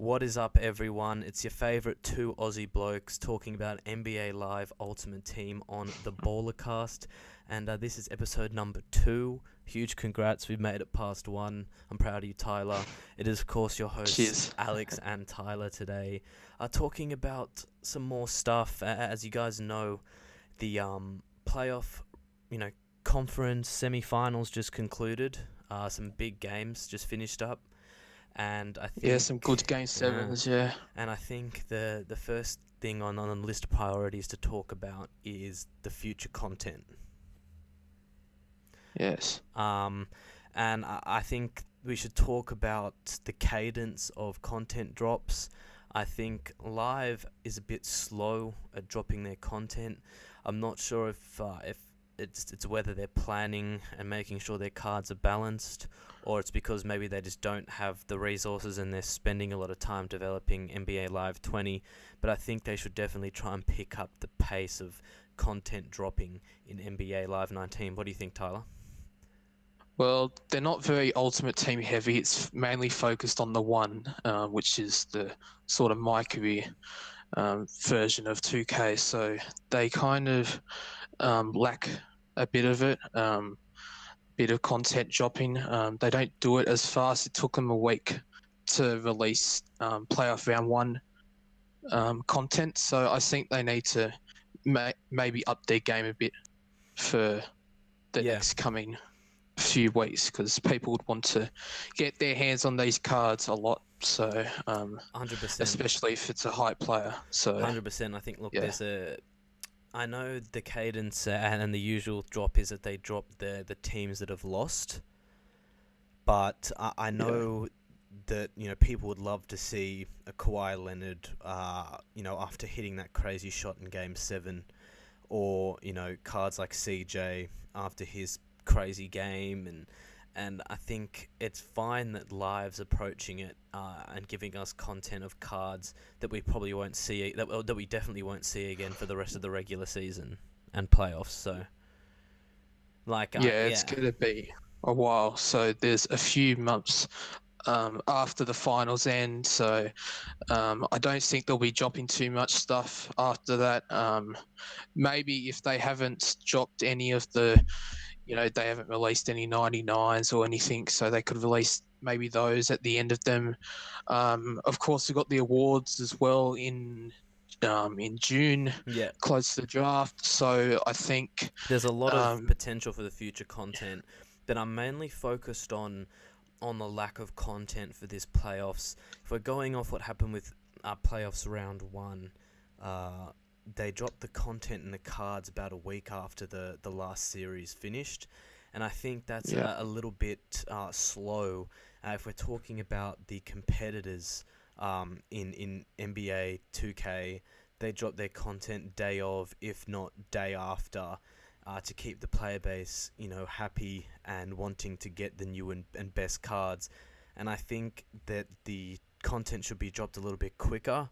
What is up, everyone? It's your favourite two Aussie blokes talking about NBA Live Ultimate Team on the Ballercast, and this is episode number 2. Huge congrats, we've made it past 1. I'm proud of you, Tyler. It is, of course, your hosts, Cheers. Alex and Tyler today, talking about some more stuff. As you guys know, the playoff, conference semi-finals just concluded. Some big games just finished up. And I think some good game sevens, yeah. And I think the first thing on the list of priorities to talk about is the future content. Yes. And I think we should talk about the cadence of content drops. I think Live is a bit slow at dropping their content. I'm not sure if it's whether they're planning and making sure their cards are balanced, or it's because maybe they just don't have the resources and they're spending a lot of time developing NBA Live 20. But I think they should definitely try and pick up the pace of content dropping in NBA Live 19. What do you think, Tyler? Well, they're not very Ultimate Team heavy. It's mainly focused on the one, which is the sort of my career version of 2K. So they kind of lack a bit of it, bit of content dropping. They don't do it as fast. It took them a week to release playoff round 1 content. So I think they need to maybe up their game a bit for the next coming few weeks, because people would want to get their hands on these cards a lot. So 100%, especially if it's a hype player. So 100%. I think I know the cadence and the usual drop is that they drop the teams that have lost, but I know that people would love to see a Kawhi Leonard after hitting that crazy shot in Game 7, or cards like CJ after his crazy game, and I think it's fine that Live's approaching it and giving us content of cards that we probably won't see, that we definitely won't see again for the rest of the regular season and playoffs. So, it's going to be a while. So there's a few months after the finals end. So I don't think they'll be dropping too much stuff after that. Maybe if they haven't dropped any of the they haven't released any 99s or anything, so they could release maybe those at the end of them. Of course, we've got the awards as well in June, close to the draft. So I think there's a lot of potential for the future content, but I'm mainly focused on the lack of content for this playoffs. If we're going off what happened with playoffs round 1, they dropped the content and the cards about a week after the last series finished, and I think that's a little bit slow. If we're talking about the competitors in NBA 2K, they drop their content day of, if not day after, to keep the player base happy and wanting to get the new and best cards. And I think that the content should be dropped a little bit quicker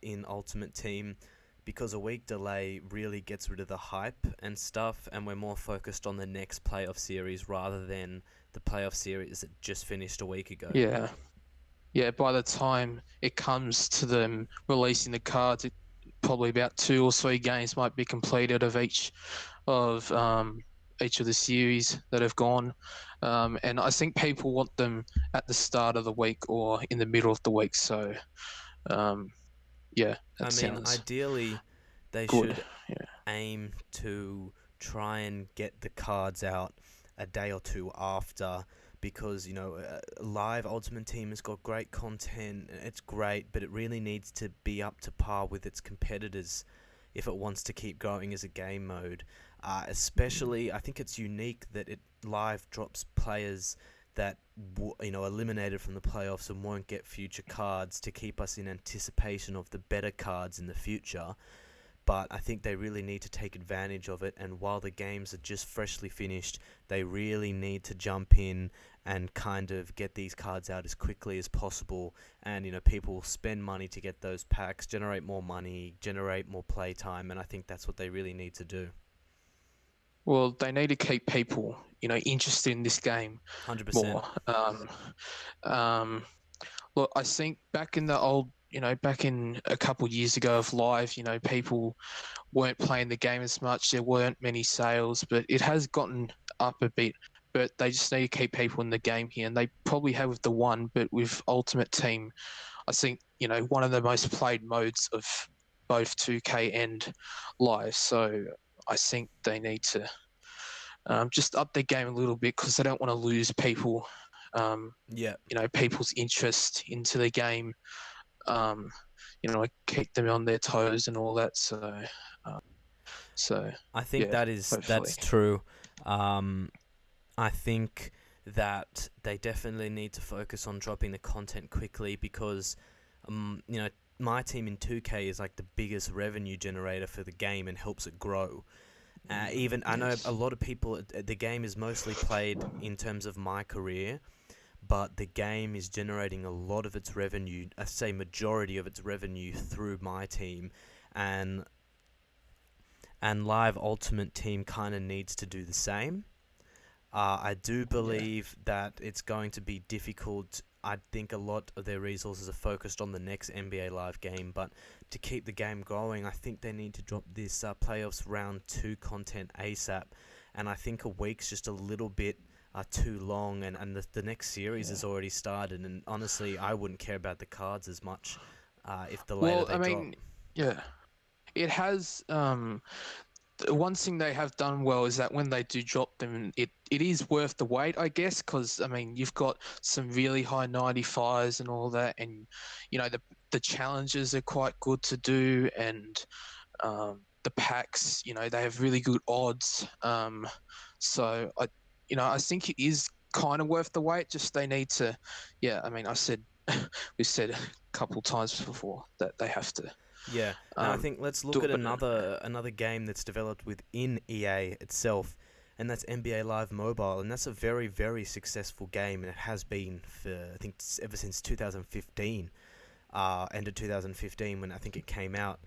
in Ultimate Team, because a week delay really gets rid of the hype and stuff, and we're more focused on the next playoff series rather than the playoff series that just finished a week ago. Yeah, by the time it comes to them releasing the cards, probably about 2 or 3 games might be completed of each of the series that have gone. And I think people want them at the start of the week or in the middle of the week. So ideally, they should aim to try and get the cards out a day or 2 after, because Live Ultimate Team has got great content. It's great, but it really needs to be up to par with its competitors if it wants to keep growing as a game mode. Especially, I think it's unique that Live drops players that eliminated from the playoffs and won't get future cards to keep us in anticipation of the better cards in the future. But I think they really need to take advantage of it, and while the games are just freshly finished, they really need to jump in and kind of get these cards out as quickly as possible. And people will spend money to get those packs, generate more money, generate more play time, and I think that's what they really need to do. Well, they need to keep people, interested in this game 100%. more. Look, I think back in the old, back in a couple years ago of live, people weren't playing the game as much. There weren't many sales, but it has gotten up a bit. But they just need to keep people in the game here, and they probably have with the one. But with Ultimate Team, I think one of the most played modes of both 2K and live. So I think they need to just up their game a little bit because they don't want to lose people. Yeah. People's interest into the game. Keep them on their toes and all that. So I think yeah, that's hopefully. true. I think that they definitely need to focus on dropping the content quickly because, my team in 2K is like the biggest revenue generator for the game and helps it grow. Even I know a lot of people. The game is mostly played in terms of my career, but the game is generating a lot of its revenue. I say majority of its revenue through my team, and Live Ultimate Team kind of needs to do the same. I do believe that it's going to be difficult. I think a lot of their resources are focused on the next NBA Live game, but to keep the game growing, I think they need to drop this playoffs round 2 content ASAP. And I think a week's just a little bit too long, and the next series has already started. And honestly, I wouldn't care about the cards as much if the later they drop. Yeah, it has. One thing they have done well is that when they do drop them, it is worth the wait, I guess, because you've got some really high 95s and all that, and the challenges are quite good to do, and the packs, they have really good odds. So I think it is kind of worth the wait. Just they need to, we've said a couple times before that they have to. Yeah, and I think let's look at another game that's developed within EA itself, and that's NBA Live Mobile, and that's a very, very successful game, and it has been for, I think, ever since 2015, end of 2015 when I think it came out,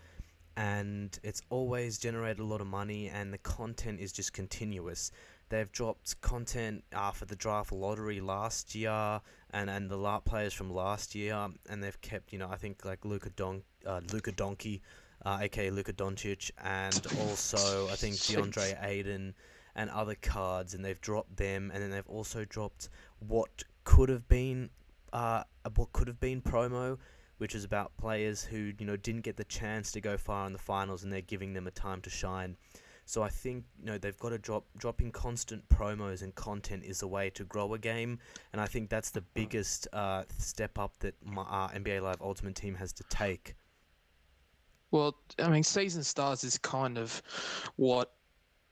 and it's always generated a lot of money, and the content is just continuous. They've dropped content for the draft lottery last year, and the LUT players from last year, and they've kept, I think, like Luka Doncic, aka Luka Doncic, and also I think DeAndre Ayton and other cards, and they've dropped them, and then they've also dropped what could have been promo, which is about players who didn't get the chance to go far in the finals, and they're giving them a time to shine. So I think they've got to dropping constant promos and content is the way to grow a game, and I think that's the biggest step up that NBA Live Ultimate Team has to take. Well, Season Stars is kind of what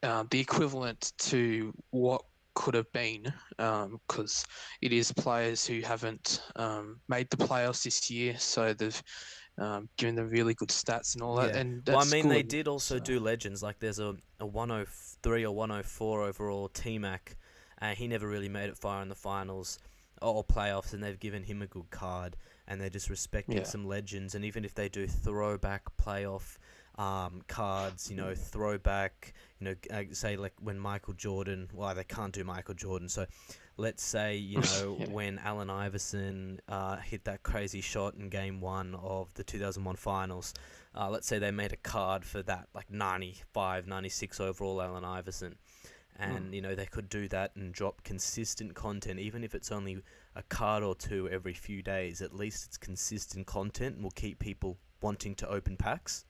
the equivalent to what could have been, because it is players who haven't made the playoffs this year, so they've given them really good stats and all that. And that's good. They did also do legends. Like there's a 103 or 104 overall T-Mac. He never really made it far in the finals or playoffs, and they've given him a good card, and they're just respecting some legends. And even if they do throwback playoff cards, throwback, say like when Michael Jordan, well, they can't do Michael Jordan, so let's say, when Allen Iverson hit that crazy shot in Game 1 of the 2001 finals, let's say they made a card for that, like 95, 96 overall Allen Iverson. And, they could do that and drop consistent content, even if it's only a card or two every few days. At least it's consistent content and will keep people wanting to open packs.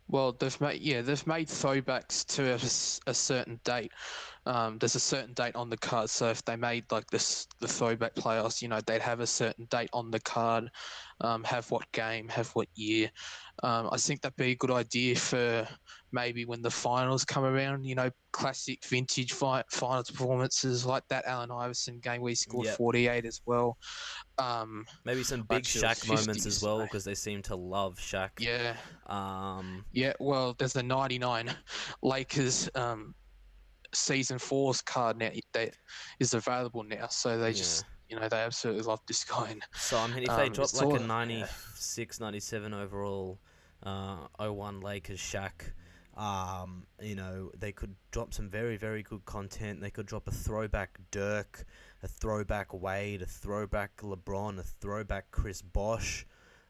Well, they've made throwbacks to a certain date. There's a certain date on the card, so if they made like the throwback playoffs, they'd have a certain date on the card, have what game, have what year. I think that'd be a good idea for maybe when the finals come around. Classic vintage finals performances like that Allen Iverson game where he scored 48 as well. Maybe some big Shaq moments as well, because they seem to love Shaq. Yeah. Well, there's the 99 Lakers season 4's card now that is available now, so they just they absolutely love this guy. So if they drop like a 96, 97 overall 01 Lakers Shaq, they could drop some very, very good content. They could drop a throwback Dirk, a throwback Wade, a throwback LeBron, a throwback Chris Bosh.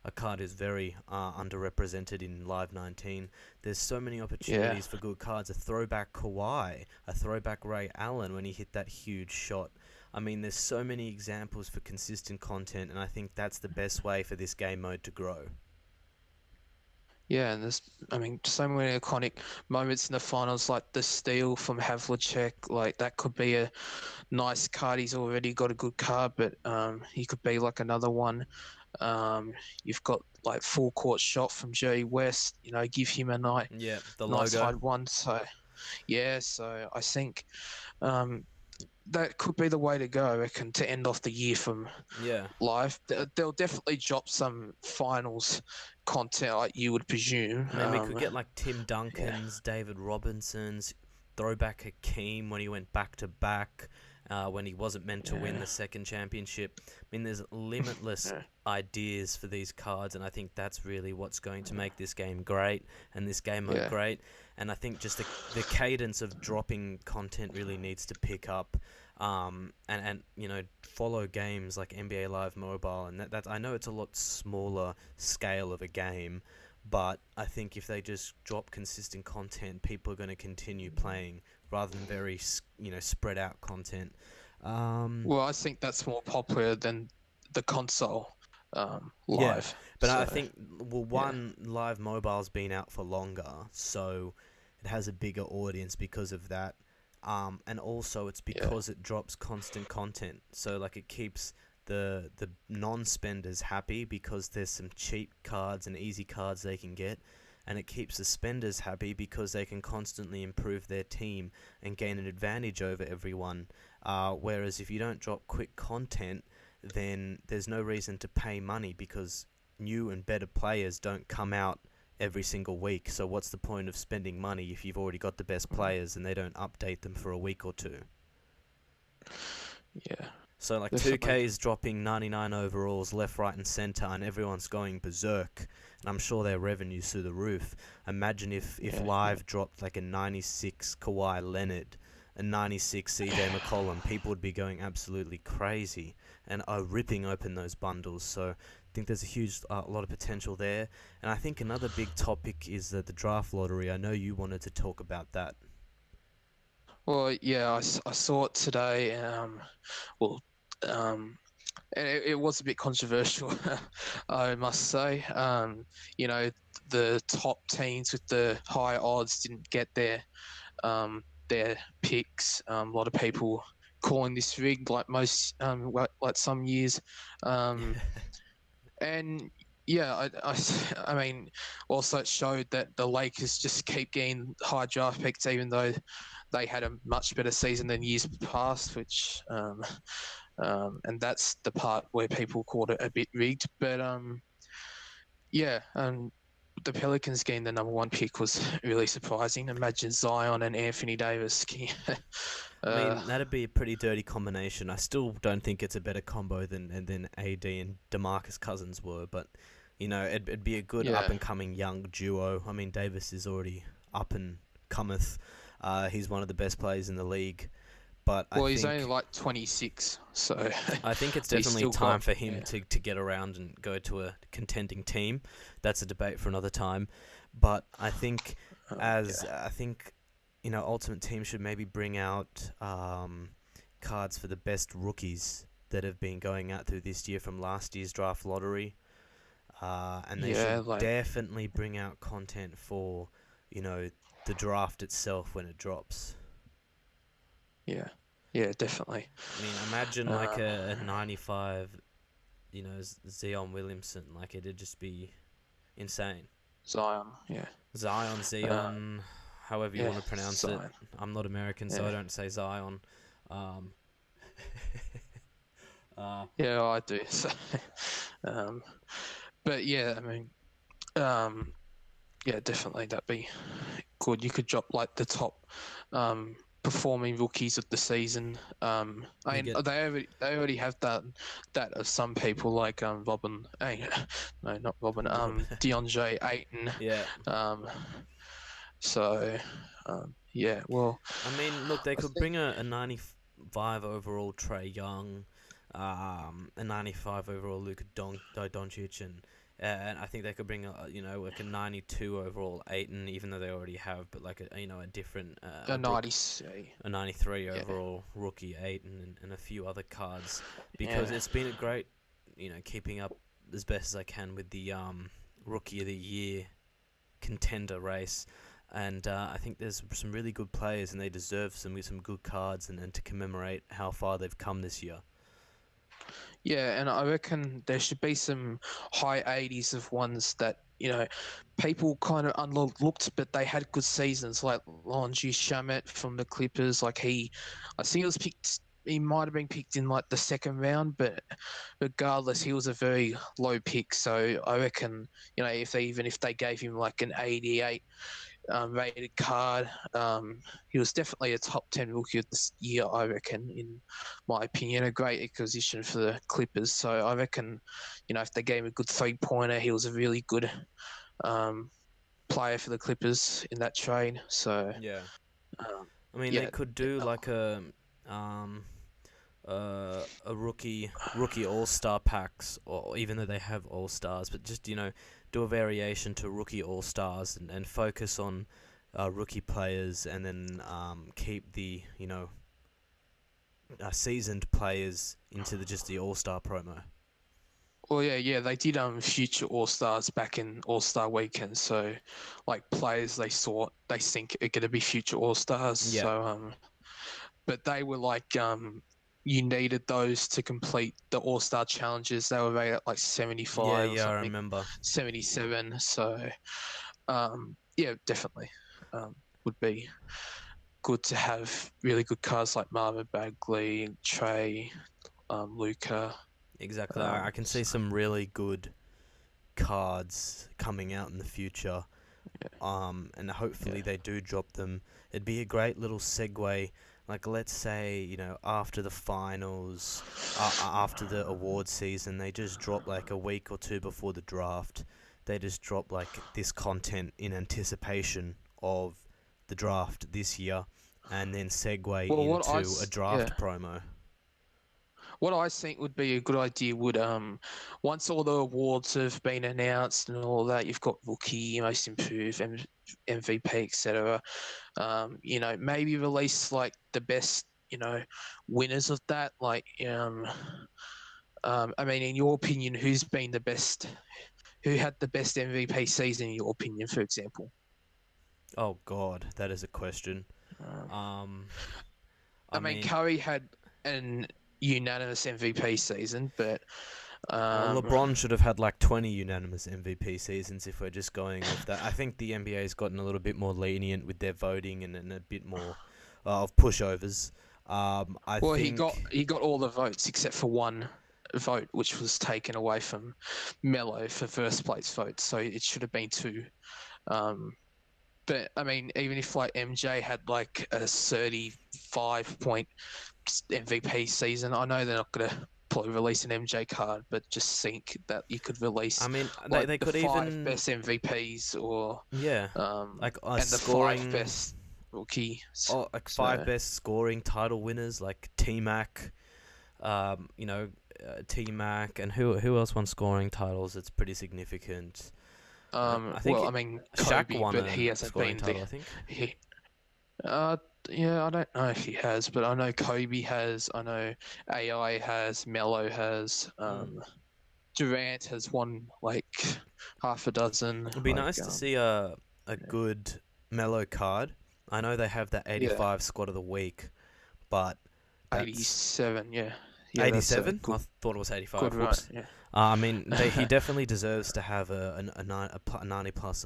A card is very underrepresented in Live 19. There's so many opportunities for good cards. A throwback Kawhi, a throwback Ray Allen when he hit that huge shot. I mean, there's so many examples for consistent content, and I think that's the best way for this game mode to grow. Yeah, and there's, so many iconic moments in the finals, like the steal from Havlicek. Like, that could be a nice card. He's already got a good card, but he could be like another one. You've got like full court shot from Jerry West. Give him a nice logo. hard one. So I think that could be the way to go, I reckon, to end off the year from Live. They'll definitely drop some finals content, like you would presume. I mean, we could get like Tim Duncan's, David Robinson's, throwback Hakeem when he went back-to-back, when he wasn't meant to win the second championship. I mean, there's limitless ideas for these cards, and I think that's really what's going to make this game great and this game mode great. And I think just the cadence of dropping content really needs to pick up, and follow games like NBA Live Mobile. And that I know it's a lot smaller scale of a game, but I think if they just drop consistent content, people are going to continue playing rather than very spread out content. Well, I think that's more popular than the console Live. Yeah, but I think Live Mobile's been out for longer, so it has a bigger audience because of that. And also it's because it drops constant content, so like it keeps the non-spenders happy because there's some cheap cards and easy cards they can get, and it keeps the spenders happy because they can constantly improve their team and gain an advantage over everyone. Whereas if you don't drop quick content, then there's no reason to pay money because new and better players don't come out every single week. So what's the point of spending money if you've already got the best players and they don't update them for a week or two? Yeah. So like 2K is dropping 99 overalls left, right, and center, and everyone's going berserk. And I'm sure their revenue's through the roof. Imagine if Live dropped like a 96 Kawhi Leonard, a 96 CJ McCollum. People would be going absolutely crazy and are ripping open those bundles. So I think there's a lot of potential there. And I think another big topic is the draft lottery. I know you wanted to talk about that. Well, yeah, I saw it today. And it was a bit controversial, I must say. The top teams with the high odds didn't get their picks. A lot of people calling this rigged, like most, like some years. And yeah, I mean, also it showed that the Lakers just keep getting high draft picks, even though they had a much better season than years past, which, and that's the part where people called it a bit rigged. But the Pelicans getting the number one pick was really surprising. Imagine Zion and Anthony Davis. I mean, that'd be a pretty dirty combination. I still don't think it's a better combo than AD and DeMarcus Cousins were, but it'd be a good up and coming young duo. I mean, Davis is already up and cometh. He's one of the best players in the league. But he's only like 26, so I think it's definitely time for him to get around and go to a contending team. That's a debate for another time. But I think Ultimate Team should maybe bring out cards for the best rookies that have been going out through this year from last year's draft lottery. And they should definitely bring out content for, the draft itself when it drops. Yeah, definitely. I mean, imagine like a 95, Zion Williamson. Like, it'd just be insane. Zion, however you want to pronounce it. I'm not American, so I don't say Zion. Yeah, I do. So, but yeah, I mean, definitely that'd be good. You could drop like the top performing rookies of the season. They already have that of some people like Robin. Not Robin. DeAndre Ayton. Yeah. Well. I mean, look, they could bring a 95 overall Trae Young, a 95 overall Luka Doncic, and I think they could bring like a 92 overall Ayton, even though they already have, but like a different A 93. a 93 Yeah. overall rookie Ayton and a few other cards, because Yeah. it's been a great, keeping up as best as I can with the rookie of the year contender race. And I think there's some really good players, and they deserve some good cards, and to commemorate how far they've come this year. Yeah, and I reckon there should be some high 80s of ones that, people kind of unlooked, but they had good seasons, like Longy Shamet from the Clippers. I think he was picked, he might have been picked in like the second round, but regardless, he was a very low pick. So I reckon, if they gave him like an 88 rated card. He was definitely a top 10 rookie of this year, I reckon, in my opinion. A great acquisition for the Clippers. So I reckon, if they gave him a good 3-pointer, he was a really good player for the Clippers in that trade. So yeah, I mean, they could do like a rookie all-star packs, or even though they have all-stars, but just do a variation to rookie all-stars and focus on rookie players, and then keep the seasoned players into just the all-star promo. Well, yeah, they did future All-Stars back in All-Star Weekend. So, like players they think are going to be future All-Stars. Yeah. So, but they were like you needed those to complete the All-Star challenges. They were rated at like 75 or something. I remember. 77. So, yeah, definitely would be good to have really good cards like Marvin Bagley, Trae, Luka. Exactly. I can see some really good cards coming out in the future. Yeah. And hopefully they do drop them. It'd be a great little segue. Like, let's say, after the finals, after the award season, they just drop like a week or two before the draft. They just drop like this content in anticipation of the draft this year, and then segue into a draft promo. What I think would be a good idea would, once all the awards have been announced and all that, you've got rookie, most improved, MVP, etc. Maybe release like the best, winners of that. Like, I mean, in your opinion, who's been the best? Who had the best MVP season in your opinion, for example? Oh God, that is a question. I mean, Curry had an unanimous MVP season, but LeBron should have had like 20 unanimous MVP seasons if we're just going off that. I think the NBA's gotten a little bit more lenient with their voting and a bit more of pushovers. He got all the votes except for one vote, which was taken away from Melo for first place vote, so it should have been 2. But I mean, even if like MJ had like a 35-point MVP season, I know they're not going to probably release an MJ card, but just think that you could release. I mean, like they could the 5 even best MVPs or like and scoring, the 5 best rookie. Oh, like 5 best scoring title winners like T-Mac, T-Mac, and who else won scoring titles? It's pretty significant. I think Kobe, Shaq won but he hasn't been title, I think. Yeah, I don't know if he has, but I know Kobe has. I know AI has. Melo has. Durant has won like half a dozen. It'd be nice to see a good Melo card. I know they have that 85 squad of the week, but 87, yeah. 87? I thought it was 85. Good run, yeah. I mean, he definitely deserves to have a 90-plus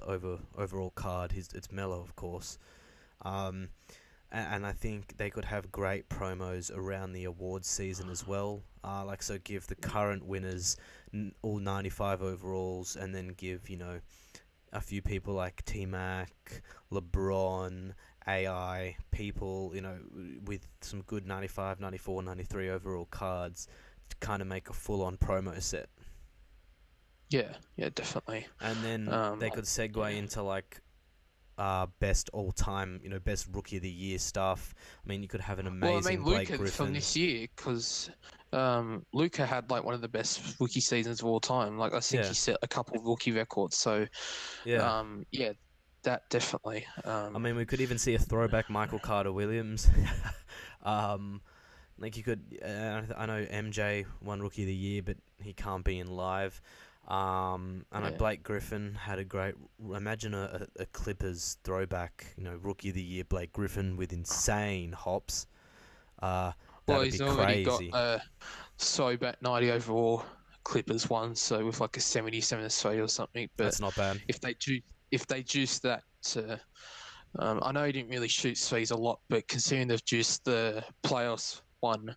overall card. It's Melo, of course. And I think they could have great promos around the awards season as well. So give the current winners all 95 overalls, and then give, a few people like T-Mac, LeBron, AI, people, with some good 95, 94, 93 overall cards to kind of make a full-on promo set. Yeah, definitely. And then they could segue into like best all-time, best rookie of the year stuff. I mean, you could have an Well, I amazing mean, Blake Luka from Griffin. this year, because Luka had like one of the best rookie seasons of all time. Like I think Yeah, he set a couple of rookie records. So, yeah. yeah, that definitely. I mean, we could even see a throwback Michael Carter Williams. Like you could, I know MJ won Rookie of the Year, but he can't be in live. I know Yeah. Blake Griffin had a great. Imagine a Clippers throwback, Rookie of the Year Blake Griffin with insane hops. Well, That'd be he's already got crazy. so back 90 overall Clippers one, so with like a 77 3 or something. But That's not bad. if they juice that to, I know he didn't really shoot threes a lot, but considering they've juiced the playoffs one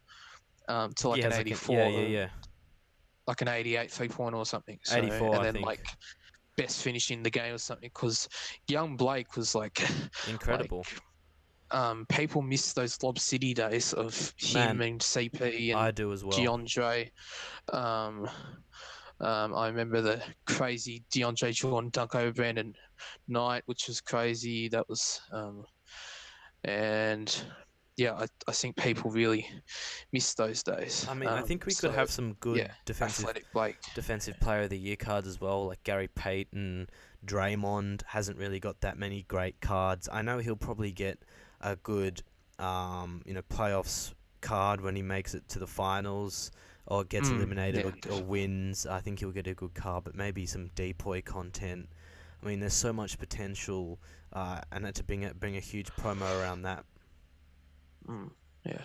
to like He an has 84, yeah. like an 88 3-pointer or something. So, 84, and I then think. like best finish in the game or something, because young Blake was like Incredible. people miss those Lob City days of him Man, and CP I and do as well. DeAndre. Um, I remember the crazy DeAndre Jordan dunk over Brandon Knight, which was crazy. That was, and yeah, I think people really miss those days. I mean, I think we could have some good athletic Blake. defensive player of the year cards as well, like Gary Payton. Draymond hasn't really got that many great cards. I know he'll probably get a good, playoffs card when he makes it to the finals or gets eliminated or wins. I think he'll get a good card, but maybe some depoy content. I mean, there's so much potential, and to bring a huge promo around that. Yeah.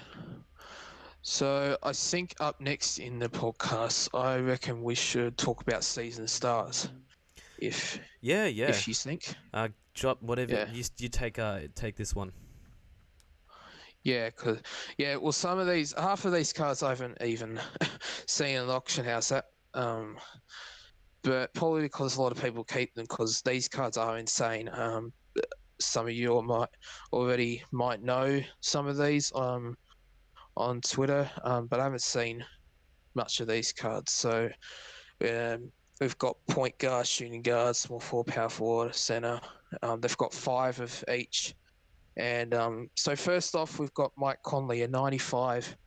So I think up next in the podcast, I reckon we should talk about season stars. If you think. Drop whatever. Yeah. You take this one. Yeah, well, half of these cards I haven't even seen in the auction house at, but probably because a lot of people keep them because these cards are insane. Some of you might know some of these on Twitter, but I haven't seen much of these cards. So we've got point guard, shooting guard, small forward, power forward, center. They've got 5 of each. And so first off, we've got Mike Conley, a 95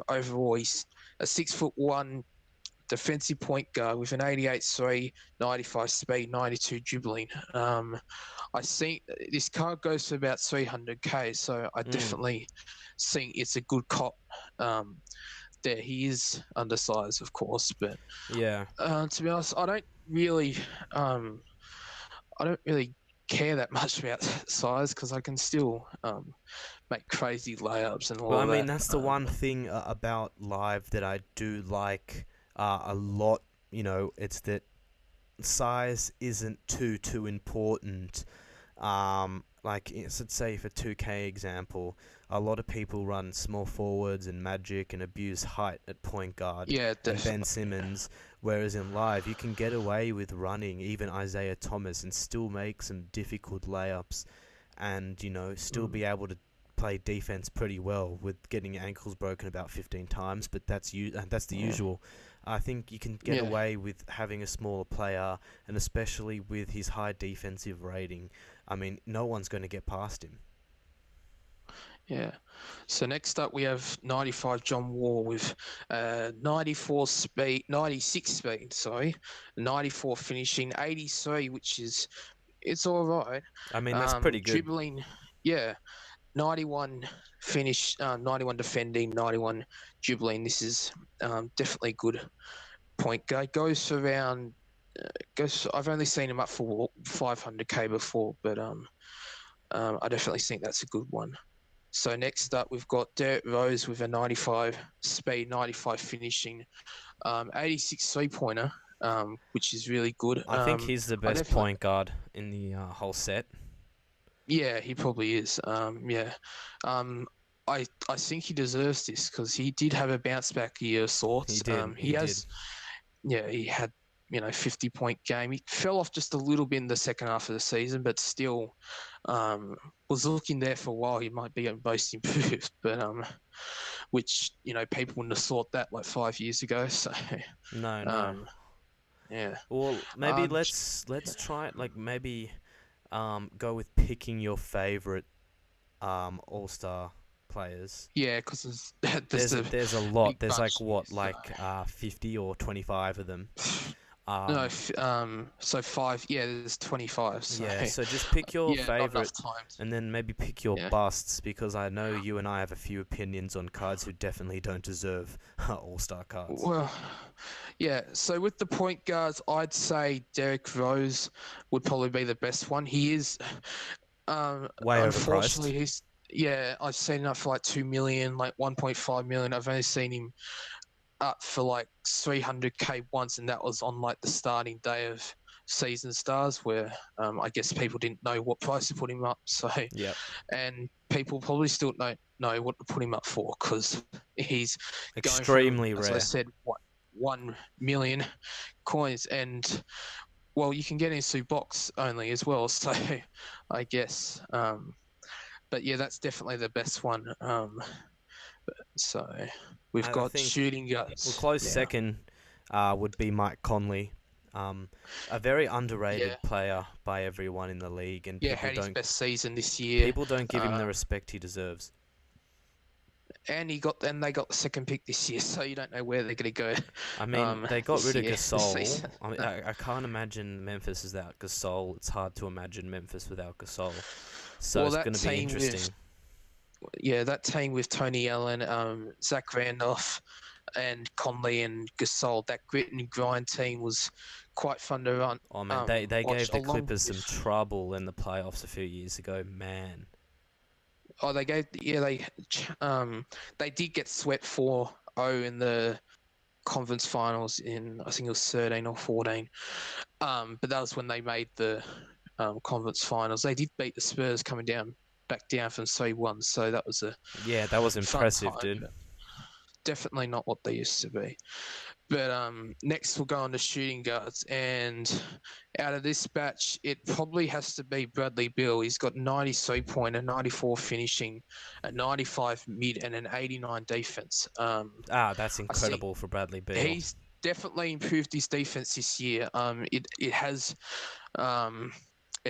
overall. He's a 6'1" defensive point guard with an 88-3, 95 speed, 92 dribbling. I think this card goes for about 300k, so I definitely think it's a good cop. There, he is undersized, of course, but yeah. To be honest, I don't really care that much about size because I can still make crazy layups and all Well, I of mean, that. that's the one thing about live that I do like a lot. It's that size isn't too important. Like, let's say for 2K example, a lot of people run small forwards and Magic and abuse height at point guard. Yeah, and definitely. Ben Simmons. Whereas in live, you can get away with running even Isaiah Thomas and still make some difficult layups, and still be able to play defense pretty well with getting your ankles broken about 15 times. But that's the usual. I think you can get away with having a smaller player, and especially with his high defensive rating. I mean, no one's going to get past him. Yeah. So next up we have 95 John Wall with 96 speed, 94 finishing, 83, which is it's all right. I mean, that's pretty good. Dribbling, 91 finish, 91 defending, 91 dribbling. This is definitely good point guard. Goes for around. I've only seen him up for 500k before, but I definitely think that's a good one. So next up, we've got Derrick Rose with a 95 speed, 95 finishing, 86 three-pointer, which is really good. I think he's the best point guard in the whole set. Yeah, he probably is. I think he deserves this because he did have a bounce back year of sorts. He did. He had 50-point game. He fell off just a little bit in the second half of the season, but still was looking there for a while. He might be most improved, but which people wouldn't have thought that like 5 years ago. So no. yeah. Well, maybe let's try it. Like maybe go with picking your favorite All-Star players. Yeah, because There's a lot. big There's bunch. like what, 50 or 25 of them. No, Um, so 5. Yeah, there's 25. So yeah, so just pick your yeah, not favorite enough time. and then maybe pick your Yeah. busts, because I know you and I have a few opinions on cards who definitely don't deserve All-Star cards. Well, yeah. So with the point guards, I'd say Derrick Rose would probably be the best one. He is, Way unfortunately, overpriced. I've seen him up for like 2 million, like 1.5 million. I've only seen him up for like 300k once, and that was on like the starting day of season stars, where I guess people didn't know what price to put him up. So, Yep. and people probably still don't know what to put him up for, because he's Extremely going from, as I rare. said, what, 1 million coins, and well, you can get into box only as well. So, I guess, but yeah, that's definitely the best one. So we've I got think shooting well, guards. close Yeah. second would be Mike Conley. A very underrated Yeah. player by everyone in the league, and Yeah, had his best season this year. people don't give him the respect he deserves. And they got the second pick this year, so you don't know where they're going to go. I mean, they got this rid of year, this Gasol. season. I mean, I can't imagine Memphis without Gasol. It's hard to imagine Memphis without Gasol. So Well, it's that going to be team with- interesting. Yeah, that team with Tony Allen, Zach Randolph, and Conley and Gasol, that grit and grind team was quite fun to run. Oh man, they watch, gave the along Clippers some with- trouble in the playoffs a few years ago. Man, Oh, they did get swept 4-0 in the conference finals in, I think it was 13 or 14. But that was when they made the conference finals. They did beat the Spurs coming back down from 3-1, so that was a yeah, that was fun impressive, time, dude. but definitely not what they used to be. But next we'll go on to shooting guards, and out of this batch, it probably has to be Bradley Beal. He's got 93 point, a 94 finishing, a 95 mid, and an 89 defense. That's incredible for Bradley Beal. He's definitely improved his defense this year. It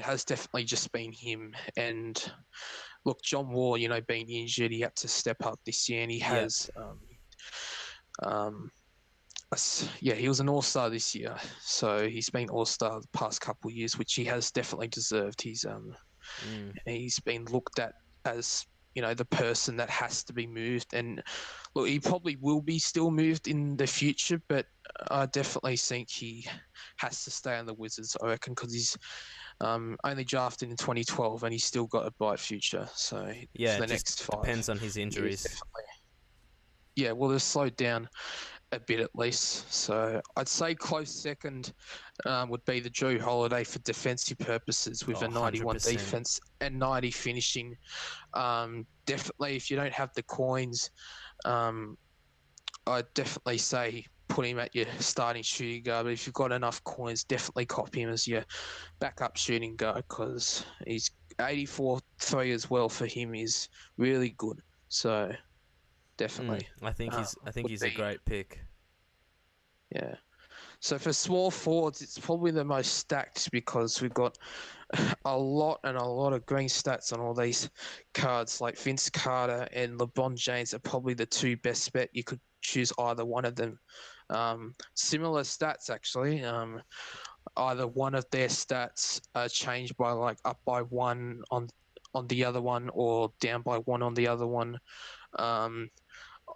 has definitely just been him. And look, John Wall, being injured, he had to step up this year, and he has. He was an all-star this year, so he's been all-star the past couple of years, which he has definitely deserved. He's been looked at as the person that has to be moved, and look, he probably will be still moved in the future, but I definitely think he has to stay on the Wizards, I reckon, because he's only drafted in 2012 and he's still got a bright future. So yeah, for the it just next 5 depends on his years, injuries. definitely. Yeah, well, they've slowed down a bit at least. So I'd say close second would be the Drew Holiday for defensive purposes with a 91 100%. defense and 90 finishing. Definitely, if you don't have the coins, I'd definitely say put him at your starting shooting guard. But if you've got enough coins, definitely copy him as your backup shooting guard, because he's 84-3 as well for him is really good. So definitely. I think he's a great pick. Yeah. So for small forwards, it's probably the most stacked, because we've got a lot of green stats on all these cards. Like Vince Carter and LeBron James are probably the two best bet. You could choose either one of them. Similar stats, actually. Either one of their stats are changed by like up by 1 on the other one, or down by 1 on the other one.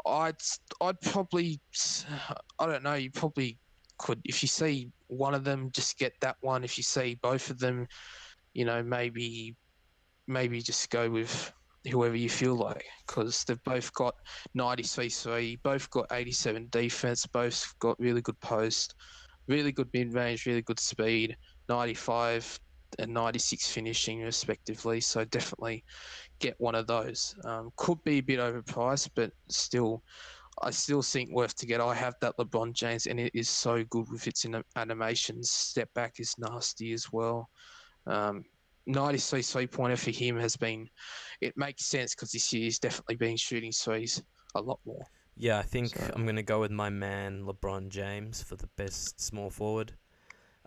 I'd probably, I don't know, you probably could, if you see one of them, just get that one. If you see both of them, maybe just go with whoever you feel like, because they've both got 93-3, both got 87 defense, both got really good post, really good mid-range, really good speed, 95 and 96 finishing respectively. So definitely get one of those. Could be a bit overpriced, but I still think worth to get. I have that LeBron James, and it is so good with its animations. Step back is nasty as well. 93 3-pointer for him it makes sense, because this year he's definitely been shooting threes a lot more. Yeah, I think I'm going to go with my man LeBron James for the best small forward.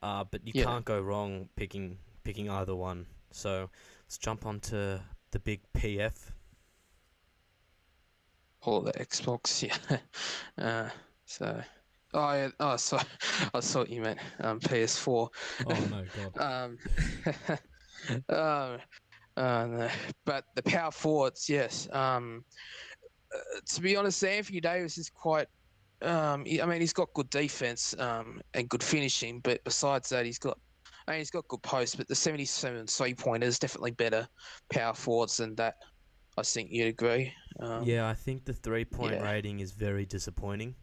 But you can't go wrong picking either one. So let's jump on to the big PF. Or the Xbox, yeah. So, oh yeah, oh sorry, I saw what you meant. PS4. Oh no, God. Um, um, no. But the power forwards, yes. To be honest, Anthony Davis is quite. I mean, he's got good defense and good finishing, but besides that, he's got good posts. But the 77 3-pointers definitely better power forwards than that. I think you'd agree. Yeah, I think the 3-point yeah. rating is very disappointing.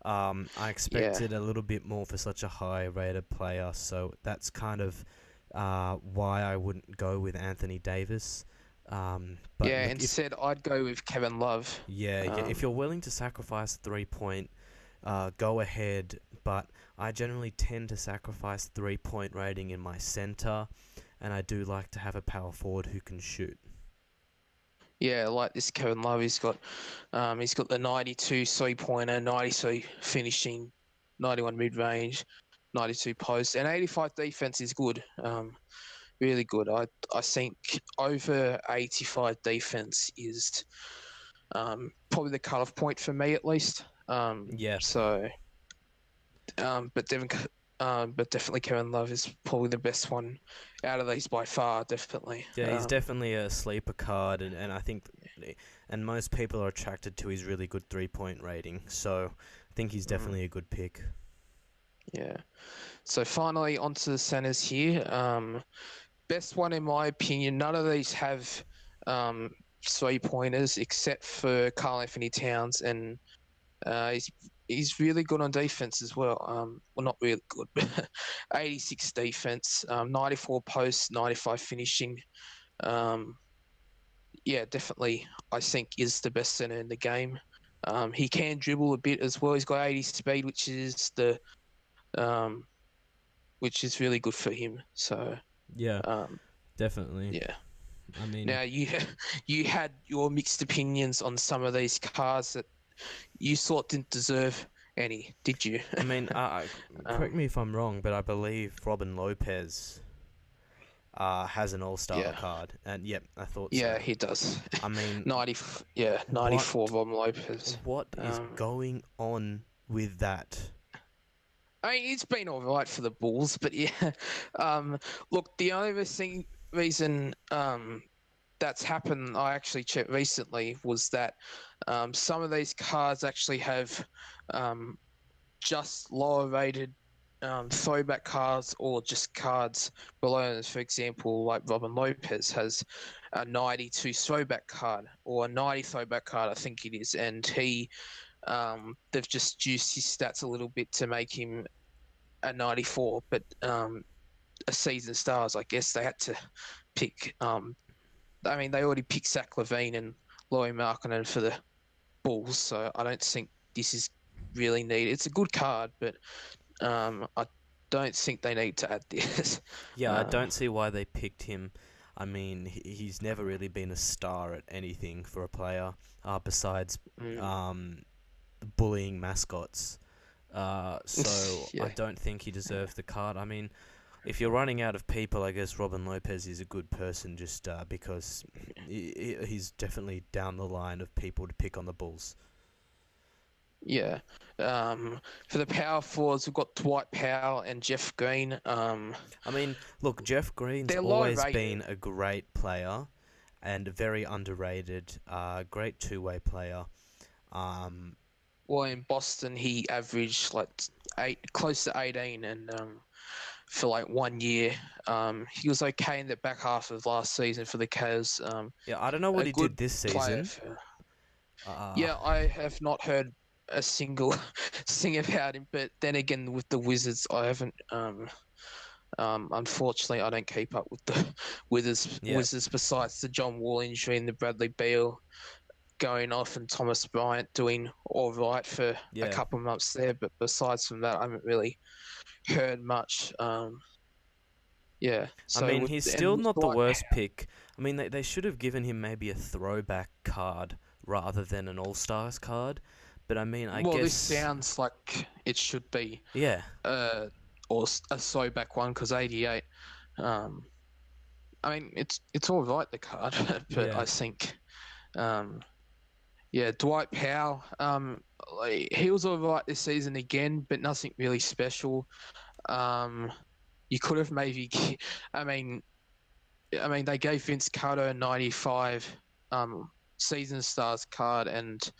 I Yeah. expected a little bit more for such a high-rated player, so that's kind of why I wouldn't go with Anthony Davis. But Yeah, look, instead I'd go with Kevin Love. if you're willing to sacrifice 3-point, go ahead. But I generally tend to sacrifice 3-point rating in my center, and I do like to have a power forward who can shoot. Yeah, like this Kevin Love, he's got the 92 3-pointer, 93 finishing, 91 mid-range, 92 post, and 85 defense is good. Really good. I think over 85 defense is probably the cutoff point for me at least. Yeah. So, but definitely Kevin Love is probably the best one out of these by far. Definitely. Yeah, he's definitely a sleeper card, and I think, and most people are attracted to his really good 3-point rating. So I think he's definitely a good pick. Yeah. So finally, onto the centers here. Best one in my opinion. None of these have 3-pointers except for Karl Anthony Towns, and he's really good on defense as well. Well, not really good, but 86 defense, 94 posts, 95 finishing. Yeah, definitely, I think is the best center in the game. He can dribble a bit as well. He's got 80 speed, which is really good for him. So Yeah, definitely. yeah. I mean, Now you had your mixed opinions on some of these cards that you thought didn't deserve any, did you? I mean, correct me if I'm wrong, but I believe Robin Lopez has an All-Star card, and yep, I thought so. Yeah, he does. I mean, 94 Robin Lopez. What is going on with that? I mean, it's been all right for the Bulls, but yeah. Look, the only reason that's happened, I actually checked recently, was that some of these cards actually have just lower rated throwback cards or just cards below us. For example, like Robin Lopez has a 92 throwback card or a 90 throwback card, I think it is, and they've just juiced his stats a little bit to make him a 94, but a season stars, I guess they had to pick. I mean, they already picked Zach LaVine and Lauri Markkanen for the Bulls, so I don't think this is really needed. It's a good card, but I don't think they need to add this. Yeah, I don't see why they picked him. I mean, he's never really been a star at anything for a player, besides bullying mascots. So Yeah. I don't think he deserves the card. I mean, if you're running out of people, I guess Robin Lopez is a good person just because he's definitely down the line of people to pick on the Bulls. Yeah. For the power forwards, we've got Dwight Powell and Jeff Green. I mean, look, Jeff Green's They're always low-rated. been a great player and very underrated, great two-way player. Well, in Boston, he averaged like close to 18, and for like 1 year, he was okay in the back half of last season for the Cavs. Yeah, I don't know what he did this season. Yeah, I have not heard a single thing about him, but then again, with the Wizards, I haven't. Unfortunately, I don't keep up with the Wizards. Besides the John Wall injury and the Bradley Beal going off, and Thomas Bryant doing all right for a couple of months there, but besides from that, I haven't really heard much. Yeah. So I mean, he's still not the worst pick. I mean, they should have given him maybe a throwback card rather than an All-Stars card. But I mean, I guess... Well, this sounds like it should be. Yeah. Or a throwback one, because 88... I mean, it's all right, the card, but Yeah. I think, Dwight Powell, he was all right this season again, but nothing really special. Um, you could have maybe, I mean, they gave Vince Carter a 95 season stars card, and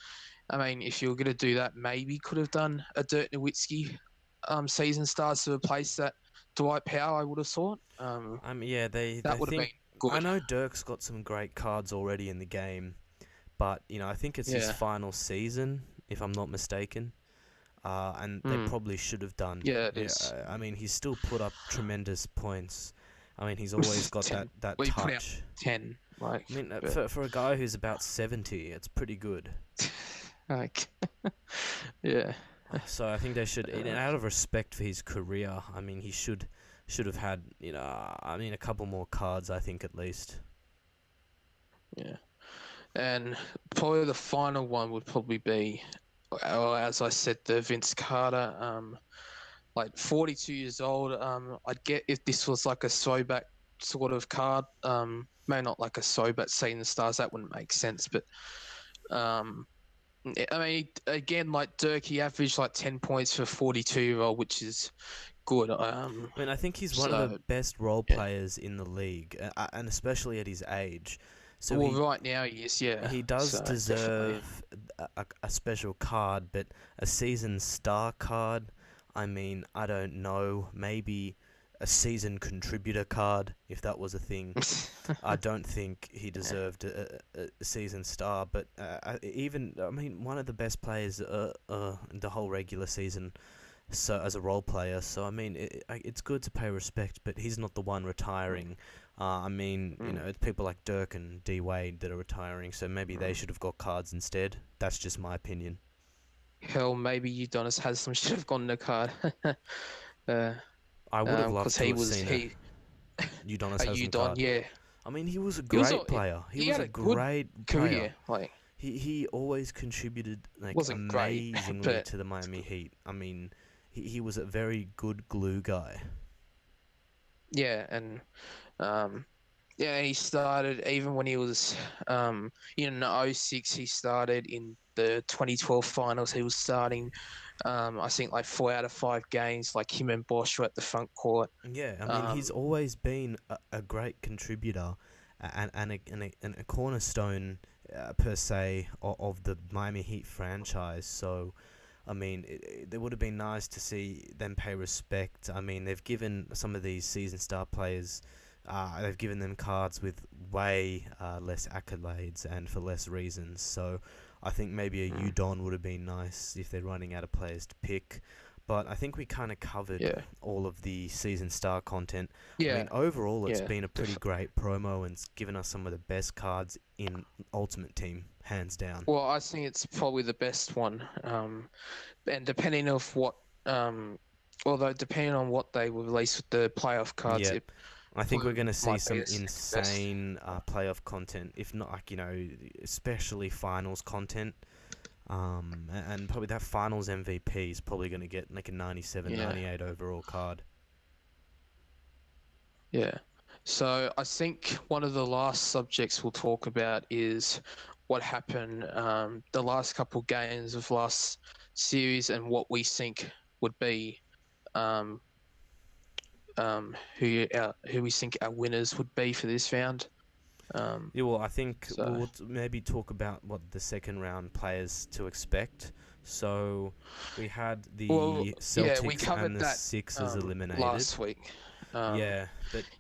I mean, if you were going to do that, maybe could have done a Dirk Nowitzki season stars to replace that Dwight Powell. I would have thought. Yeah, That they would have been think. I good. know Dirk's got some great cards already in the game, but I think it's his Yeah. final season, if I'm not mistaken. And they Mm. probably should have done. Yeah, it is. I mean, he's still put up tremendous points. I mean, he's always got 10. that Well, he put out touch. 10. Like, I mean, but, for a guy who's about 70, it's pretty good. like, yeah. So I think they should, out of respect for his career, I mean, he should have had, a couple more cards, I think, at least. Yeah. And probably the final one would probably be, as I said, the Vince Carter. 42 years old. I'd get if this was like a throwback sort of card. Maybe not like a throwback seeing the stars. That wouldn't make sense. But I mean, again, like Dirk, he averaged like 10 points for a 42-year-old, which is good. I mean, I think he's one of the best role players in the league, and especially at his age. So right now he is, yeah. He does deserve a special card, but a season star card, I mean, I don't know. Maybe a season contributor card, if that was a thing. I don't think he deserved a season star, but one of the best players in the whole regular season, so as a role player. So I mean, it's good to pay respect, but he's not the one retiring. It's people like Dirk and D Wade that are retiring, so maybe they should have got cards instead. That's just my opinion. Hell, maybe Udonis Haslam should have gotten a card. I would have loved to have seen Udonis Haslam card. Yeah. I mean, he was a great player. He was a great career. Player. He always contributed amazingly to the Miami Heat. I mean, he was a very good glue guy. Yeah, and he started even when he was in 06. He started in the 2012 finals. He was starting, I think, like 4 out of 5 games. Like him and Bosch were at the front court. Yeah, I mean, he's always been a great contributor and a cornerstone per se of the Miami Heat franchise. So, I mean, it would have been nice to see them pay respect. I mean, they've given some of these season star players, they've given them cards with way less accolades and for less reasons. So I think maybe a Udon would have been nice if they're running out of players to pick. But I think we kind of covered all of the season star content. Yeah. I mean, overall, it's been a pretty great promo and it's given us some of the best cards in Ultimate Team, hands down. Well, I think it's probably the best one. And depending on what they will release with the playoff cards, I think we're going to see some insane playoff content, if not, especially finals content. And probably that finals MVP is probably going to get like a 97, 98 overall card. Yeah. So I think one of the last subjects we'll talk about is what happened the last couple games of last series and what we think would be who we think our winners would be for this round. I think we'll maybe talk about what the second round players to expect. So we had the Celtics and the Sixers eliminated last week. But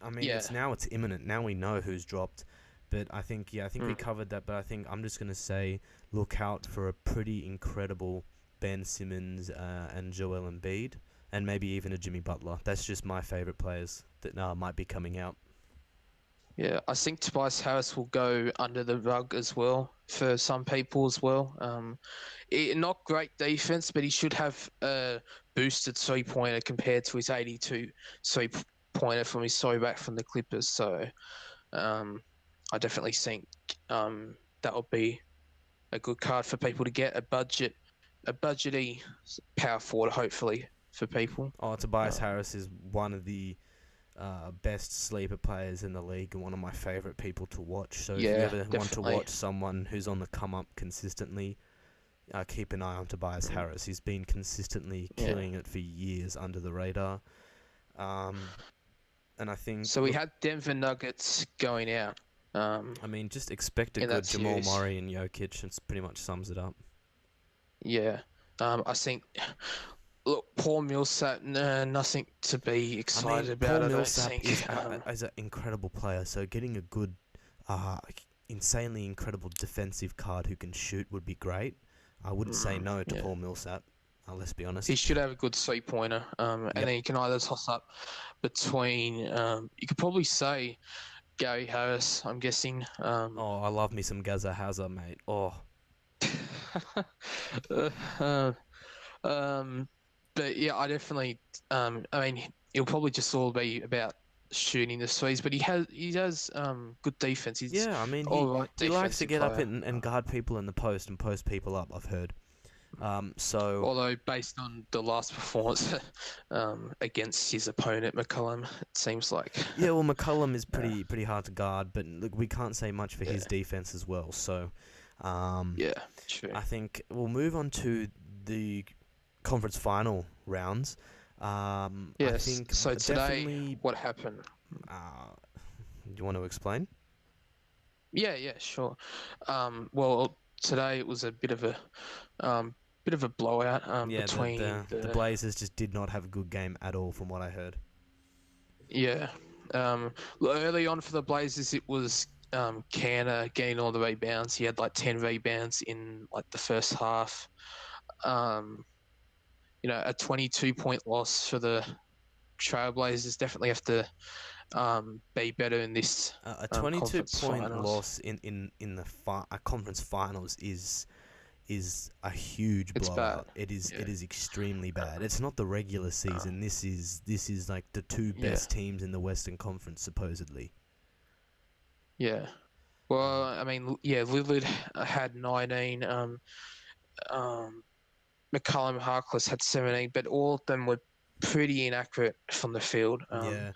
I mean, it's imminent. Now we know who's dropped. But I think we covered that. But I think I'm just gonna say, look out for a pretty incredible Ben Simmons and Joel Embiid, and maybe even a Jimmy Butler. That's just my favorite players that might be coming out. Yeah, I think Tobias Harris will go under the rug as well for some people as well. Not great defense, but he should have a boosted three-pointer compared to his 82 three-pointer from his throwback from the Clippers. So I definitely think that would be a good card for people to get, a budgety power forward, hopefully, for people. Tobias Harris is one of the best sleeper players in the league and one of my favourite people to watch. So if Yeah, you ever want to definitely. watch someone who's on the come up consistently, keep an eye on Tobias Harris. He's been consistently Yeah. killing it for years under the radar. And I think... So we had Denver Nuggets going out. I mean, just expect a in good that Jamal series. Murray and Jokic. It pretty much sums it up. Yeah. I think, look, Paul Millsap, nothing to be excited about. Paul I don't Millsap think. is an incredible player, so getting a good, insanely incredible defensive card who can shoot would be great. I wouldn't say no to Paul Millsap, let's be honest. He should have a good three-pointer, and then you can either toss up between, you could probably say Gary Harris, I'm guessing. Oh, I love me some Gaza Hazard, mate. Oh. But yeah, I definitely. I mean, it'll probably just all be about shooting the threes, but he has good defense. He's I mean, he likes to get up and guard people in the post and post people up, I've heard. So although based on the last performance against his opponent McCollum, it seems like well, McCollum is pretty hard to guard, but look, we can't say much for his defense as well. So true. I think we'll move on to the conference final rounds. I think so today, what happened? Do you want to explain? Yeah, sure. Well, today it was a bit of a blowout between the Blazers just did not have a good game at all, from what I heard. Yeah. Early on for the Blazers, it was Canner getting all the rebounds. He had like 10 rebounds in like the first half. A 22-point loss for the Trailblazers. Definitely have to be better in this. A 22-point loss in the conference finals is a huge blowout. Bad. It is extremely bad. It's not the regular season. This is like the two best teams in the Western Conference supposedly. Yeah. Well, I mean, Lillard had 19. McCollum, Harkless had 17, but all of them were pretty inaccurate from the field. The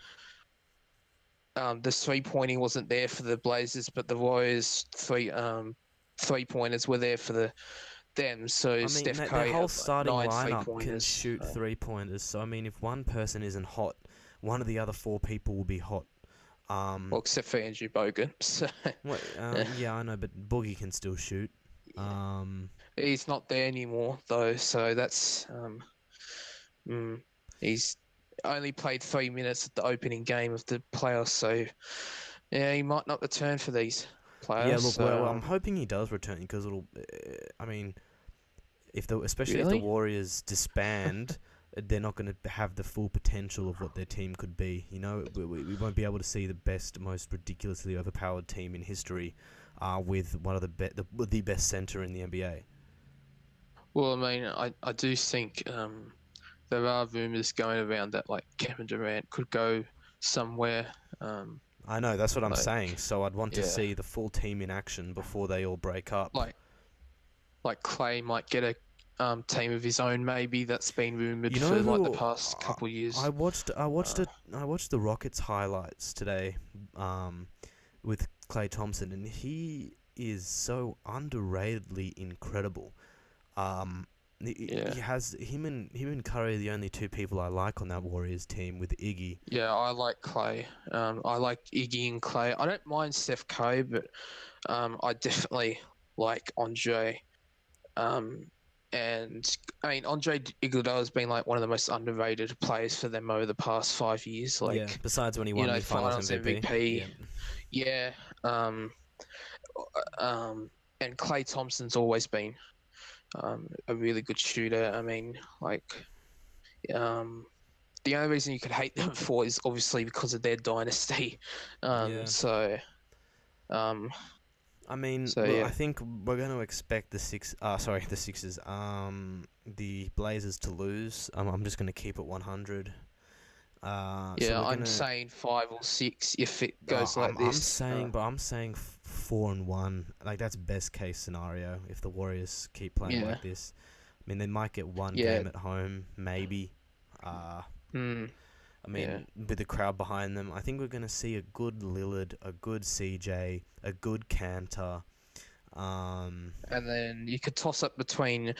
three-pointing wasn't there for the Blazers, but the Warriors three-pointers were there for them. So I mean, Steph Curry, the whole starting lineup can shoot shoot three-pointers. So I mean, if one person isn't hot, one of the other four people will be hot. Well, except for Andrew Bogut. So. I know, but Boogie can still shoot. He's not there anymore, though, so that's he's only played 3 minutes at the opening game of the playoffs, so he might not return for these playoffs. Yeah, look, well, I'm hoping he does return because it'll. I mean, especially if the Warriors disband, they're not going to have the full potential of what their team could be. You know, we won't be able to see the best, most ridiculously overpowered team in history, with one of the best center in the NBA. Well, I mean, I do think there are rumors going around that like Kevin Durant could go somewhere. I know, that's what I'm saying. So I'd want to see the full team in action before they all break up. Like Klay might get a team of his own, maybe. That's been rumored for like the past couple of years. I watched the Rockets highlights today, with Klay Thompson, and he is so underratedly incredible. He has him and Curry are the only two people I like on that Warriors team with Iggy. Yeah, I like Klay. I like Iggy and Klay. I don't mind Steph Curry, but I definitely like Andre. And I mean, Andre Iguodala has been like one of the most underrated players for them over the past 5 years. Like, besides when he won the Finals MVP. And Klay Thompson's always been a really good shooter. I mean, like, the only reason you could hate them for is obviously because of their dynasty. I mean, I think we're going to expect the Sixers, the Blazers to lose. I'm just going to keep it 100. I'm saying 5 or 6 if it goes like this. I'm saying 4-1. Like, that's best case scenario if the Warriors keep playing like this. I mean, they might get one game at home, maybe. I mean, with the crowd behind them, I think we're going to see a good Lillard, a good CJ, a good Cantor. And then you could toss up between,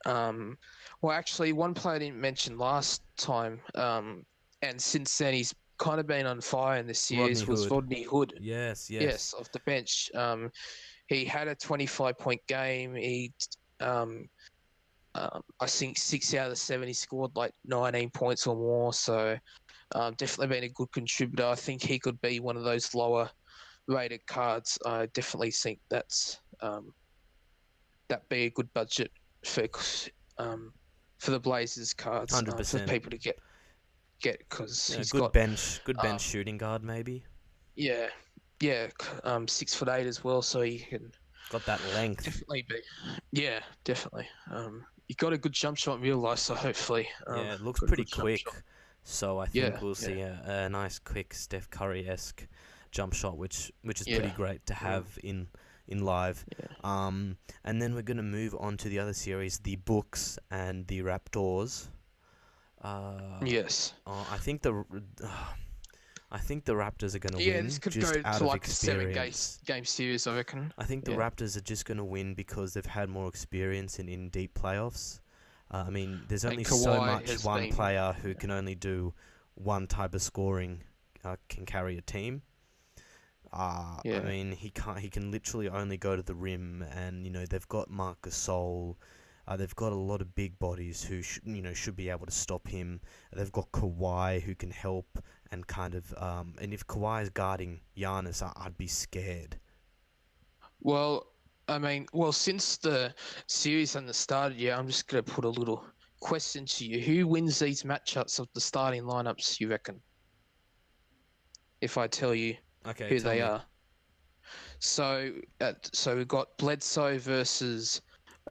well, actually, one player I didn't mention last time, and since then he's kind of been on fire in this series, was Rodney Hood. Yes. Yes, off the bench. He had a 25-point game. He, I think 6 out of the 7, he scored like 19 points or more. So definitely been a good contributor. I think he could be one of those lower rated cards. I definitely think that'd be a good budget for the Blazers cards. 100%. For people to get because he's good got bench shooting guard maybe. Yeah, 6'8" as well, so you can got that length. Definitely be. Yeah, definitely. You got a good jump shot in real life, so hopefully. It looks pretty quick. So I think we'll see a nice, quick Steph Curry-esque jump shot, which is pretty great to have in live. Yeah. And then we're going to move on to the other series, the Bucks and the Raptors. Yes. I think the Raptors are going to win. Yeah, this could just go out to of like a experience. 7-game series, I reckon. I think the Raptors are just going to win because they've had more experience in deep playoffs. I mean, there's only so much one player who can only do one type of scoring can carry a team. I mean, he can literally only go to the rim, and they've got Marc Gasol. They've got a lot of big bodies who should be able to stop him. They've got Kawhi who can help and kind of and if Kawhi is guarding Giannis, I'd be scared. Well, I mean, since the series and the started, I'm just going to put a little question to you. Who wins these matchups of the starting lineups, you reckon? If I tell you who they are. So we've got Bledsoe versus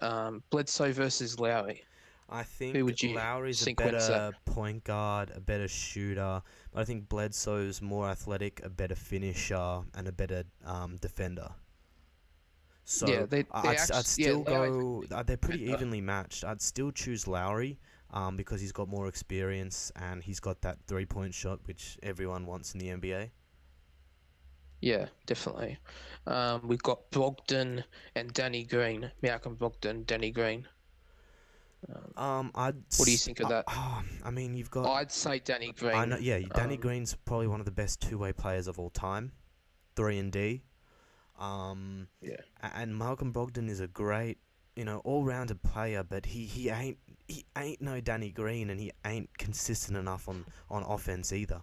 Lowry. I think Lowry's a better point guard, a better shooter, but I think Bledsoe's more athletic, a better finisher, and a better defender. So I'd still go. They're pretty evenly matched. I'd still choose Lowry, because he's got more experience and he's got that 3-point shot, which everyone wants in the NBA. Yeah, definitely. We've got Brogdon and Danny Green. Malcolm Brogdon, Danny Green. What do you think of that? I mean, you've got. I'd say Danny Green. I know, Danny Green's probably one of the best two-way players of all time, 3-and-D. And Malcolm Brogdon is a great, all-rounded player, but he ain't no Danny Green, and he ain't consistent enough on offense either.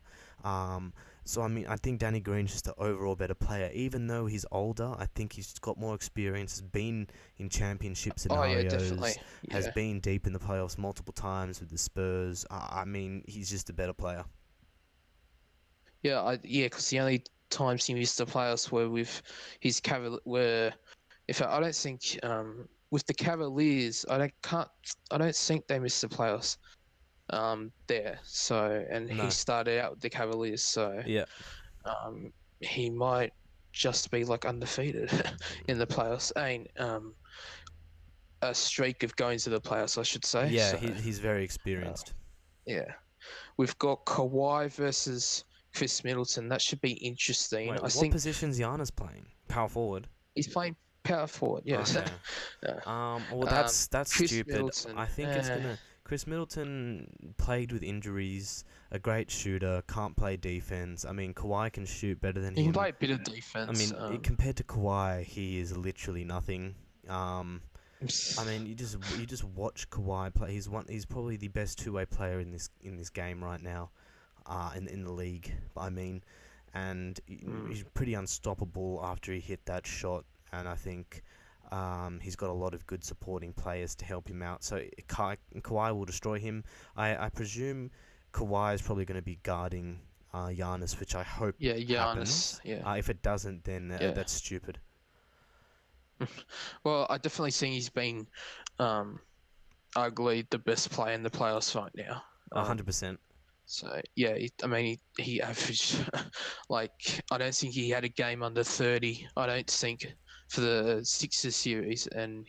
So I mean, I think Danny Green's just an overall better player. Even though he's older, I think he's got more experience, has been in championship scenarios, has been deep in the playoffs multiple times with the Spurs. I mean, he's just a better player. Because the only times he missed the playoffs were with his Cavaliers. I don't think with the Cavaliers, I don't think they missed the playoffs. There. So, and he started out with the Cavaliers. So, he might just be like undefeated in the playoffs. Ain't a streak of going to the playoffs, I should say. Yeah, so, he's very experienced. We've got Kawhi versus Khris Middleton. That should be interesting. Wait, what position's Giannis playing? Power forward. He's playing power forward. Yes. Okay. Well, that's Khris stupid. Middleton, I think it's gonna. Khris Middleton plagued with injuries, a great shooter, can't play defense. I mean, Kawhi can shoot better than him. He can play a bit of defense. I mean, compared to Kawhi, he is literally nothing. I mean, you just watch Kawhi play. He's probably the best two-way player in this game right now, in the league. I mean, and he's pretty unstoppable after he hit that shot. And I think. He's got a lot of good supporting players to help him out. So Kawhi will destroy him. I presume Kawhi is probably going to be guarding Giannis, which I hope happens. If it doesn't, then that's stupid. Well, I definitely think he's been arguably the best player in the playoffs right now. 100%. So, he averaged, I don't think he had a game under 30, I don't think, for the Sixers series. And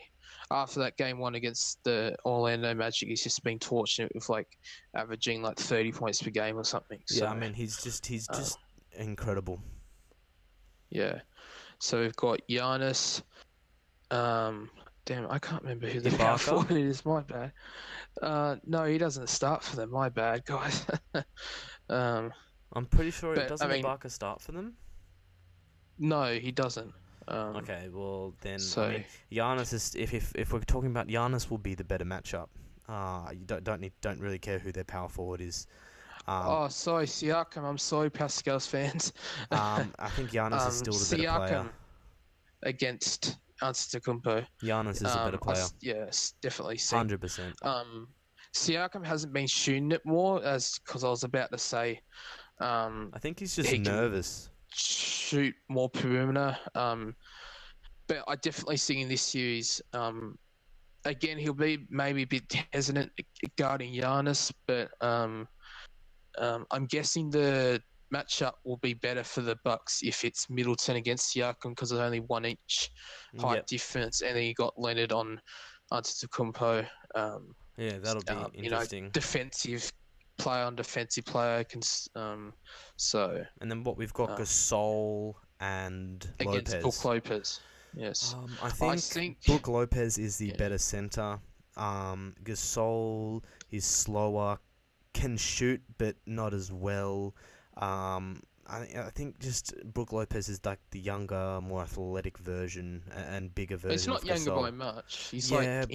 after that game one against the Orlando Magic, he's just been torching it with like averaging like 30 points per game or something. Yeah, So I mean, he's just incredible. yeah. So we've got Giannis. Damn, I can't remember who the Ibaka? power forward is. My bad. No, he doesn't start for them. My bad, guys. I'm pretty sure but, doesn't I mean- Ibaka start for them? No, he doesn't. Okay, well then, so- I mean, Giannis is if we're talking about Giannis, will be the better matchup. You don't really care who their power forward is. Oh, sorry, Siakam. I'm sorry, Pascal's fans. I think Giannis is still the better player. Siakam against Antetokounmpo. Giannis is a better player. Yes, definitely. 100%. Siakam hasn't been shooting it more, because I was about to say. I think he's just he can nervous. shoot more perimeter. But I definitely see in this series. Again, he'll be maybe a bit hesitant guarding Giannis, but I'm guessing the matchup will be better for the Bucks if it's Middleton against Siakam because there's only 1 inch height difference, and then you got Leonard on Antetokounmpo. Yeah, that'll be interesting. Defensive player on defensive player so. And then what we've got Gasol and against Lopez. Brook Lopez. Yes. I think Brook Lopez is the better center. Gasol is slower, can shoot but not as well. I think just Brook Lopez is like the younger, more athletic version and bigger version. He's not of younger Gasol. by much. He's but I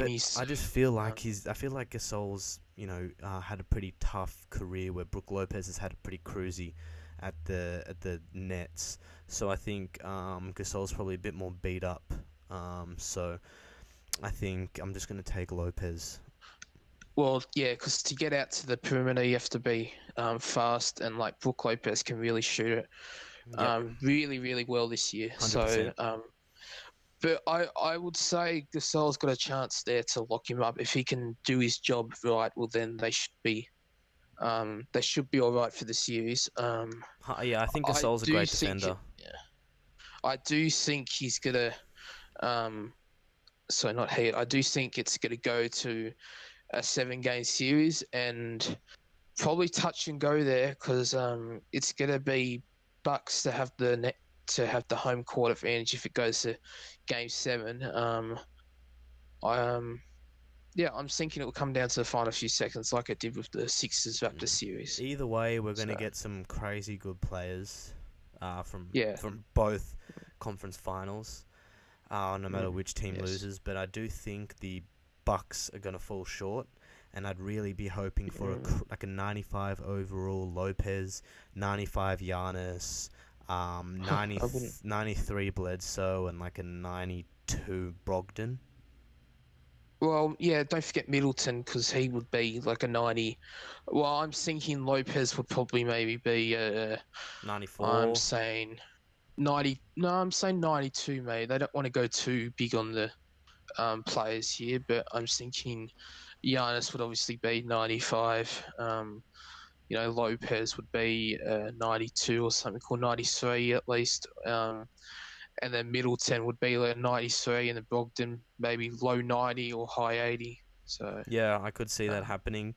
just feel like I feel like Gasol's had a pretty tough career where Brook Lopez has had a pretty cruisy at the Nets. So I think Gasol's probably a bit more beat up. So I think I'm just going to take Lopez. Well, yeah, because to get out to the perimeter, you have to be fast, and like Brook Lopez can really shoot it really, really well this year. 100%. So, but I would say Gasol's got a chance there to lock him up. If he can do his job right, well, then they should be all right for the series. Yeah, I think Gasol's a great defender. I do think he's gonna. I do think it's gonna go to a 7-game series and probably touch and go there because it's gonna be Bucks to have the home court advantage if it goes to Game 7. I'm thinking it will come down to the final few seconds, like it did with the Sixers Raptors series. Either way, we're going to get some crazy good players from both conference finals, no matter which team loses. But I do think the Bucks are going to fall short, and I'd really be hoping for a 95 overall Lopez, 95 Giannis, 93 Bledsoe, and like a 92 Brogdon. Well, yeah, don't forget Middleton because he would be like a 90. Well, I'm thinking Lopez would probably maybe be 94. I'm saying 90. No, I'm saying 92, mate. They don't want to go too big on the players here, but I'm thinking Giannis would obviously be 95. Lopez would be 92 or something, or 93 at least. And then Middleton would be like 93, and then Brogdon maybe low 90 or high 80. So yeah, I could see that happening.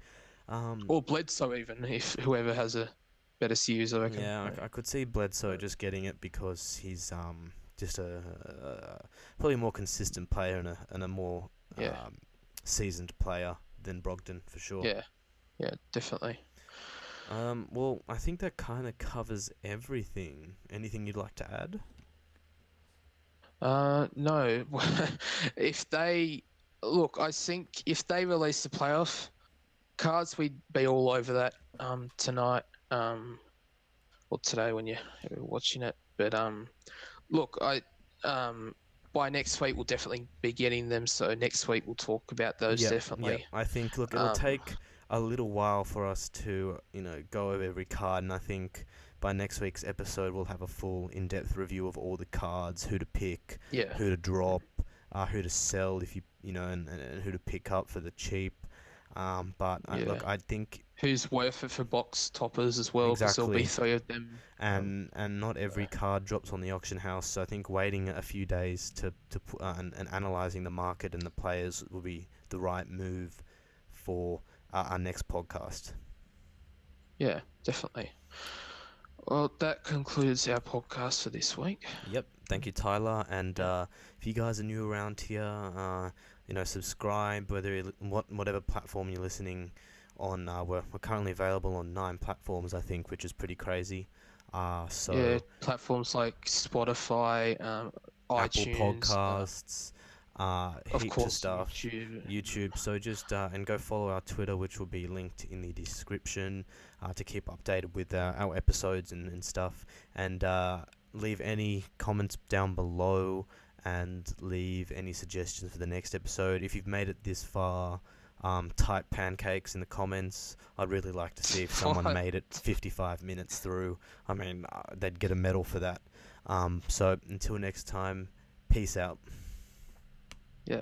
Or Bledsoe even, if whoever has a better series, I reckon. Yeah, I could see Bledsoe just getting it because he's just a probably a more consistent player and a more seasoned player than Brogdon for sure. Yeah, definitely. Well, I think that kind of covers everything. Anything you'd like to add? No. I think if they release the playoff cards, we'd be all over that tonight, or today when you're watching it. But by next week we'll definitely be getting them. So next week we'll talk about those definitely. Yep. I think it'll take a little while for us to go over every card, and I think by next week's episode, we'll have a full in-depth review of all the cards, who to pick, who to drop, who to sell, if and who to pick up for the cheap. But Yeah. look, I think Who's worth it for box toppers as well, because there'll be exactly, 3 of them. and not every card drops on the auction house. So I think waiting a few days and analyzing the market and the players will be the right move for our next podcast. Yeah, definitely. Well, that concludes our podcast for this week. Yep. Thank you, Tyler. And if you guys are new around here, subscribe. Whatever platform you're listening on. We're currently available on 9 platforms, I think, which is pretty crazy. Yeah, platforms like Spotify, Apple iTunes, Podcasts, of heaps of course, stuff. YouTube. YouTube. So just and go follow our Twitter, which will be linked in the description, to keep updated with our episodes and stuff. And leave any comments down below and leave any suggestions for the next episode. If you've made it this far, type pancakes in the comments. I'd really like to see if someone made it 55 minutes through. I mean, they'd get a medal for that. So until next time, peace out. Yeah.